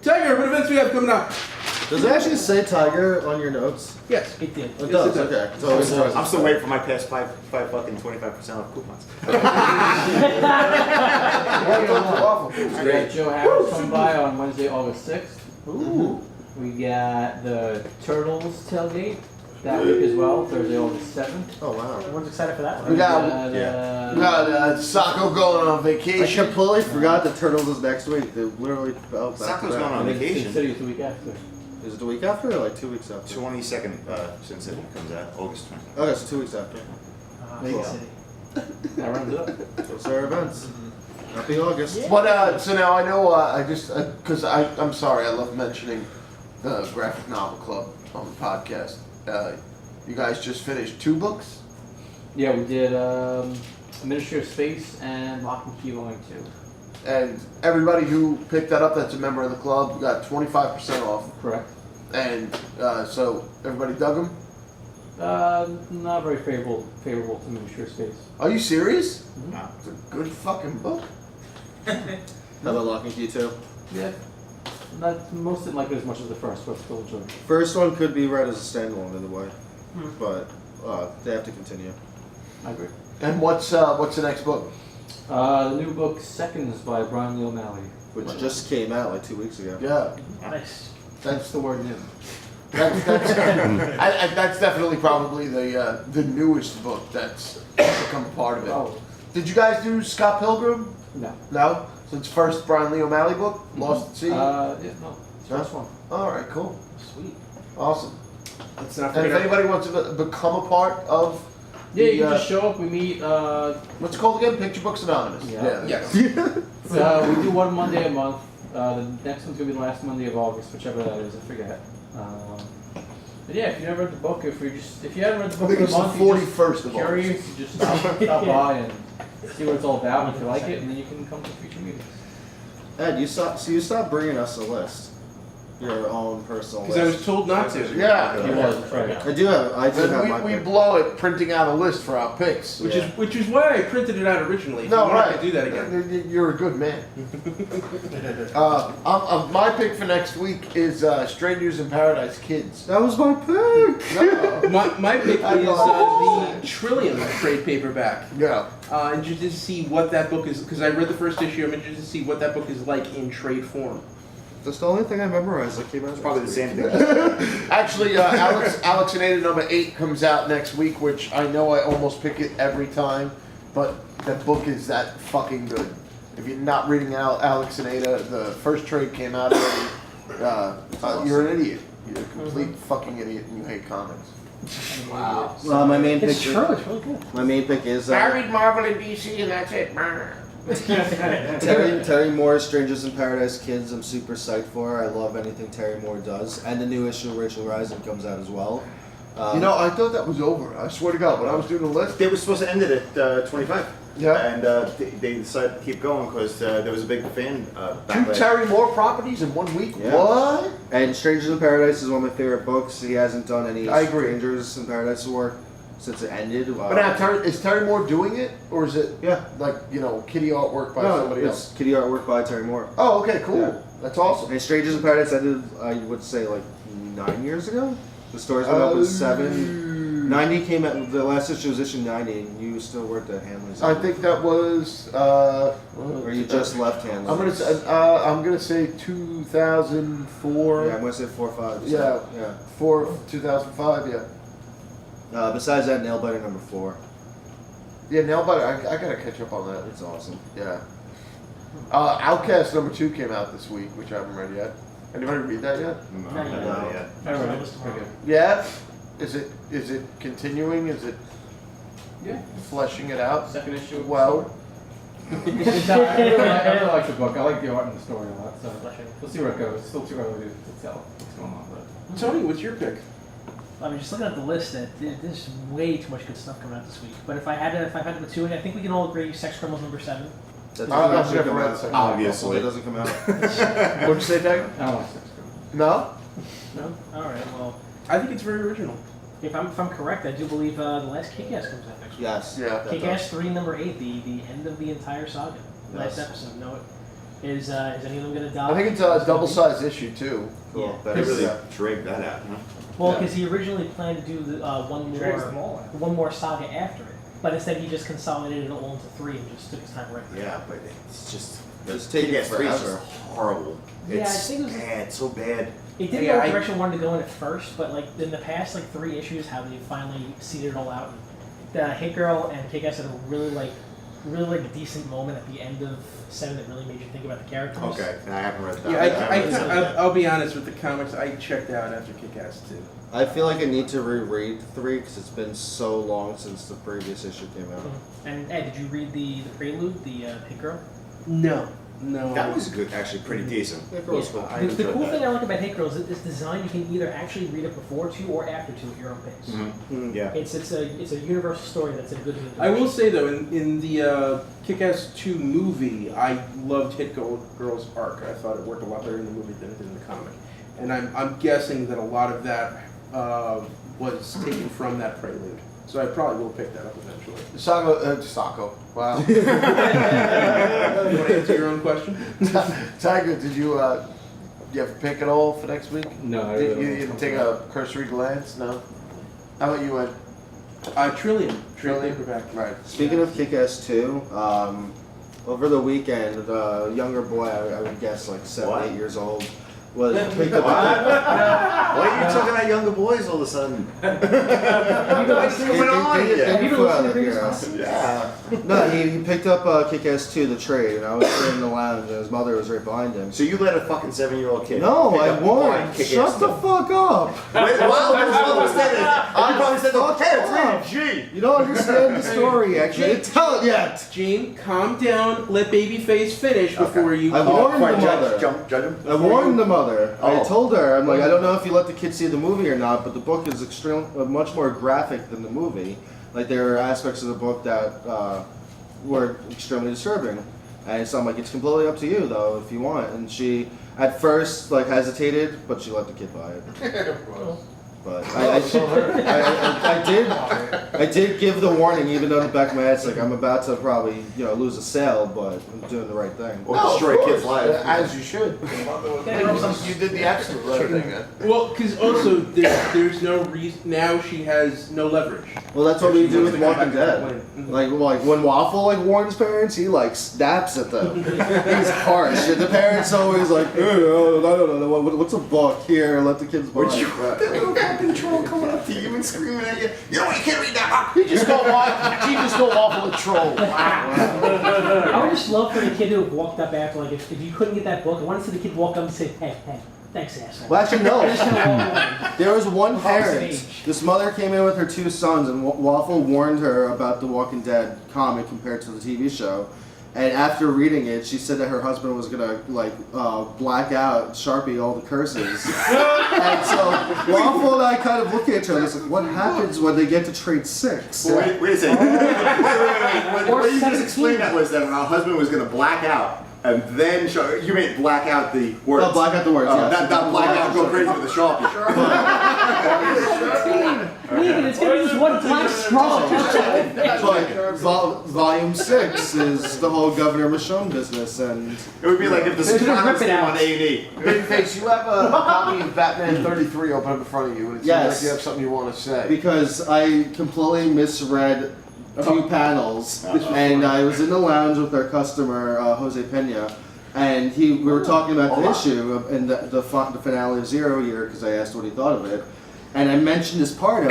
Tiger, what events do we have coming up? Does it actually say Tiger on your notes? Yes. It did. It does, okay. So I'm still waiting for my past five fucking 25% off coupons. We got Joe Harris coming by on Wednesday, August 6th. Ooh. We got the Turtles tailgate that week as well, Thursday, August 7th. Oh, wow. Everyone's excited for that one. We got Sacco going on I vacation. completely forgot the Turtles is next week. They literally fell back Sacco's to going on back. vacation. City is the week after. Is it the week after or like 2 weeks after? 22nd, since it comes out, August 20th. Okay, so 2 weeks after. Big City. That runs it up. Those are our events. Happy August. But so now I know I just because I'm sorry I love mentioning the graphic novel club on the podcast. You guys just finished 2 books. Yeah, we did Ministry of Space and Lock and Key Volume 2. And everybody who picked that up that's a member of the club got 25% off. Correct. And so everybody dug them? Not very favorable to Ministry of Space. Are you serious? Wow. It's a good fucking book. How about Lock and Key 2? Yeah. Not most didn't like it as much as the first, but still enjoyed it. First one could be read as a standalone in a way, but they have to continue. I agree. And what's the next book? The new book, Seconds by Brian Lee O'Malley. Which just came out like 2 weeks ago. Yeah, Nice. that's That's the word new. that's that's definitely probably the newest book that's become a part of it. Oh, Did you guys do Scott Pilgrim? no. No. So it's first Brian Lee O'Malley book, Lost at Sea. Yeah, no. It's the first one. All right, cool, Sweet. awesome. Let's not And if forget. anybody wants to become a part of Yeah, you the, can just show up. We meet. what's it called again? Picture Books Anonymous. Yeah. Yes. We do one Monday a month. The next one's gonna be the last Monday of August, whichever that is. I forget. But yeah, if you never read the book, if you haven't read the I book think in it's a the month, you're 41st just of curious, August. you just stop by and see what it's all about. And if you like it, and then you can come to future meetings. Ed, you stopped bringing us a list. Your own personal list. Because I was told not to. Yeah. He was, that's right. I do have my Then we pick. blow it printing out a list for our picks. Which is why I printed it out originally. If No, you want right. to do that again. You're a good man. My pick for next week is Strangers in Paradise Kids. That was my pick! No. My pick I is know. the Trillium trade paperback. Yeah. Interested to see what that book is, because I read the first issue. I'm interested to see what that book is like in trade form. That's the only thing I memorized that came out. It's probably the same thing. Actually, Alex and Ada #8 comes out next week, which I know I almost pick it every time, but that book is that fucking good. If you're not reading Alex and Ada, the first trade came out already. You're an idiot. You're a complete fucking idiot, and you hate comics. Wow. Well, my main pick. It's true. It's really good. My main pick is I read Marvel and DC, and that's it. Terry Moore's Strangers in Paradise Kids. I'm super psyched for. I love anything Terry Moore does, and the new issue of Rachel Rising comes out as well. You know, I thought that was over. I swear to God, when I was doing the list. They were supposed to end it at 25. Yeah. And they decided to keep going because there was a big fan 2 backlash. Terry Moore properties in 1 week? Yeah. What? And Strangers in Paradise is one of my favorite books. He hasn't done any I agree. Strangers in Paradise work since it ended. But now, is Terry Moore doing it? Or is it, Yeah. like, kitty artwork by somebody it's else? kitty artwork by Terry Moore. Oh, okay, cool. Yeah. That's awesome. And Strangers in Paradise ended, I would say, like 9 years ago. The stories went up in 7. 90 came out. The last issue was issue 90, and you still worked at Hanley's. I think that was. Or you just left Hanley's. I'm gonna say 2004. Yeah, I'm gonna say 4 or 5. Yeah. Yeah. 2005. Yeah. Besides that, Nailbiter number 4. Yeah, Nailbiter. I gotta catch up on that. It's awesome. Yeah. Outcast number 2 came out this week, which I haven't read yet. Anybody read that yet? No, No, not yet. I read it. It's pretty good. Yeah. Is it continuing? Is it Yeah. fleshing it out? Second issue. Well. I really like the book. I like the art and the story a lot. So we'll see where it goes. It's still too early to tell what's going on, but. Tony, what's your pick? I mean, just looking at the list, there's way too much good stuff coming out this week. But if I had to put 2 in, I think we can all agree Sex Criminals number 7. That I've doesn't never come read out. Sex Obviously. It doesn't come out. What'd you say, Tag? I don't like Sex Criminals. No. No. All right. Well, I think it's very original. if I'm correct, I do believe the last Kick-Ass comes out next week. Yes. Yeah. Kick-Ass 3 number 8, the end of the entire saga. Last Yes. episode. No. Is any of them gonna die? I think it's a double-sized issue too. Cool. Yeah. Better They really yeah. dragged that out, huh? Well, Yeah. because he originally planned to do the, one more saga after it, but instead he just consolidated it all into 3 and just took his time writing. Yeah, but it's just It's taking Kick-Ass 3 is forever. just horrible. Yeah, I It's think it was- bad, so bad. It didn't Yeah, know what I- direction it wanted to go in at first, but like in the past like 3 issues, how they finally seeded it all out. And Hit Girl and Kick-Ass had a really decent moment at the end of 7 that really made you think about the characters. Okay, I haven't read that. Yeah, I'll be honest with the comics. I checked out after Kick-Ass 2. I feel like I need to reread 3 because it's been so long since the previous issue came out. And Ed, did you read the prelude, the Hit Girl? No. That was good, actually pretty decent. Yeah, Girl was cool. I The enjoyed cool that. thing I like about Hit Girl is that this design you can either actually read it before 2 or after 2 at your own pace. Mm. Yeah. It's a universal story that's a good. I will say though, in the Kick-Ass 2 movie, I loved Hit Girl's arc. I thought it worked a lot better in the movie than it did in the comic, and I'm guessing that a lot of that was taken from that prelude. So I probably will pick that up eventually. Sako. Wow. You want to answer your own question? Tiger, did you have a pick at all for next week? No, I You really didn't take a cursory glance? No? How about you, Ed? Trillium. Trillium? Paperback. Right. Speaking of Kick-Ass 2, over the weekend, a younger boy, I would guess like 7, What? 8 years old, was picked up Why are you talking about younger boys all of a sudden? What's going on Have here? you been listening to previous podcasts? Yeah. No, he picked up Kick-Ass 2, the trade, and I was sitting in the lounge, and his mother was right behind him. So you let a fucking 7-year-old kid? No, pick I up won't. and kick Shut ass the stuff? fuck up. Well, his mother said it. I probably said, Fuck hey, up. it's rated G. You don't understand the story, actually. I didn't tell it yet. Gene, calm down. Let Babyface finish before you. I warned the mother. Judge him. I warned the mother. I Oh. told her, I'm like, I don't know if you let the kids see the movie or not, but the book is much more graphic than the movie. Like, there are aspects of the book that were extremely disturbing. And so I'm like, it's completely up to you, though, if you want. And she, at first, like, hesitated, but she let the kid buy it. But I did give the warning, even though in the back of my head, it's like, I'm about to probably, lose a sale, but I'm doing the right thing. Or destroy a kid's life. As you should. You did the absolute right thing, Ed. Well, because also there's no reason now. She has no leverage. Well, that's what we do with Walking Dead. Mhm. Like when Waffle warns parents, he snaps at them. He's harsh. And the parents always like, I don't know, what's a book here? Let the kids buy. Would you want that little guy control coming up to you and screaming at you? You know what? You can't read that. He just go off of a troll. I would just love for the kid to have walked up after, like, if you couldn't get that book, I want to see the kid walk up and say, hey, thanks, asshole. Well, actually, I just no. kind of walk away. There was one Across the parent. age. This mother came in with her 2 sons, and Waffle warned her about the Walking Dead comic compared to the TV show. And after reading it, she said that her husband was gonna black out, Sharpie all the curses. And so Waffle and I kind of look at each other. It's like, what happens when they get to trade 6? Wait a second. Wait. Or What you just 17. explained that was that her husband was going to black out. And then you mean black out the words? Oh, black out the words, yes. Not black out, go crazy with the Sharpie. Megan, it's going to be this one black straw. But volume 6 is the whole Governor Michonne business, and It would be like if the They're gonna Sopranos rip it came out. on A&E. Babyface, you have a copy of Batman 33 open up in front of you, and it seems Yes. like you have something you want to say. because I completely misread 2 panels, and I was in the lounge with our customer, Jose Pena, and we were talking about the issue and the finale of Zero Year, because I asked what he thought of it, and I mentioned this part.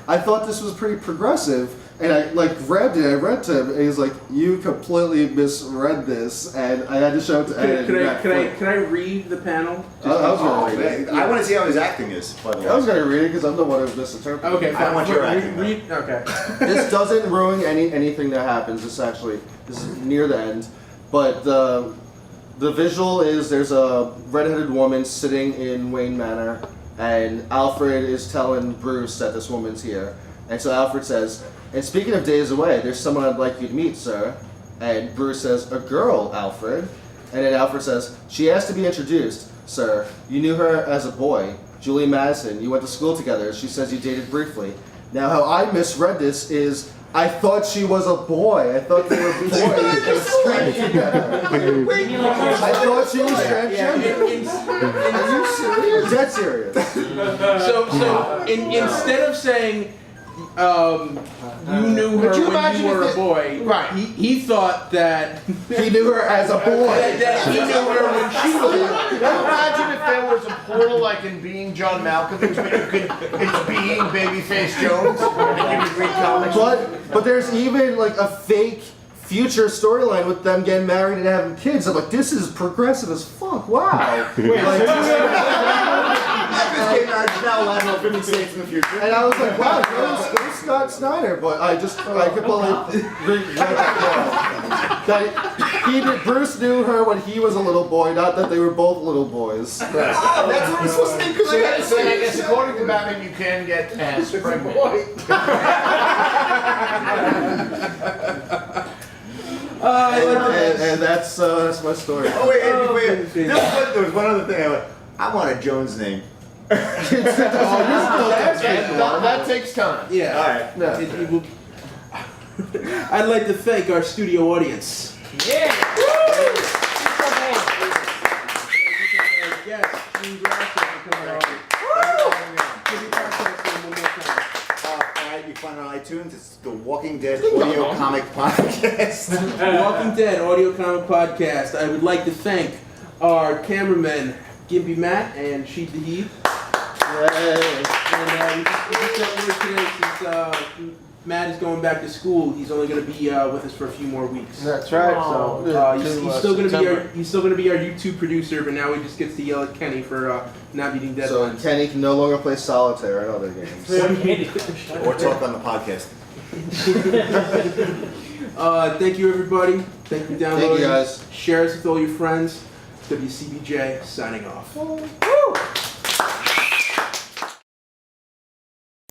I thought this was pretty progressive, and I grabbed it. I read to him, and he's like, "You completely misread this," and I had to show it to Ed. Can I read the panel? I was gonna read it. I want to see how his acting is, by the way. I was gonna read it because I'm the one who misinterpreted. Okay, I fine. want your Read- acting, read- Okay. This doesn't ruin anything that happens. This is near the end, but the visual is there's a redheaded woman sitting in Wayne Manor, and Alfred is telling Bruce that this woman's here, and so Alfred says, "And speaking of days away, there's someone I'd like you to meet, sir." And Bruce says, "A girl, Alfred." And then Alfred says, "She asked to be introduced, sir. You knew her as a boy, Julie Madison. You went to school together. She says you dated briefly. Now, how I misread this is I thought she was a boy. I thought they were boys and screamed together. I thought she was transgender. Are you serious? Dead serious. So instead of saying you knew her Could you when imagine you were if a boy, Right. he thought that He knew her as a boy. that he knew her when she was a boy. Can you imagine if there was a portal like in Being John Malkovich where you could, it's Being Babyface Jones and you could read comics? But there's even like a fake future storyline with them getting married and having kids. I'm like, this is progressive as fuck. Wow. Like, This game is now alive in 50 states in the future. and I was like, wow, go Scott Snyder. But I completely read that Bruce knew her when he was a little boy, not that they were both little boys. Oh, that's what we're supposed to think. Because I got to So I say, guess according to Batman, you can get ass pregnant. And that's my story. oh wait. There was one other thing. I want a Jones name. That takes time. Yeah. All right. It will- I'd like to thank our studio audience. Yeah. Yes, Gene Grasso for coming on. Give your podcast name one more time. Alright, you find it on iTunes. It's the Walking Dead audio comic podcast. Walking Dead Audio Comic Podcast. I would like to thank our cameramen, Gimpy Matt and Sheet the Heath. And we just got word today since Matt is going back to school. He's only going to be with us for a few more weeks. That's right. So he's still going to be our YouTube producer, but now he just gets to yell at Kenny for not meeting So deadlines. Kenny can no longer play solitaire and other games. Or talk on the podcast. Thank you, everybody. Thank you for downloading. Thank you, guys. Share us with all your friends. WCBJ signing off.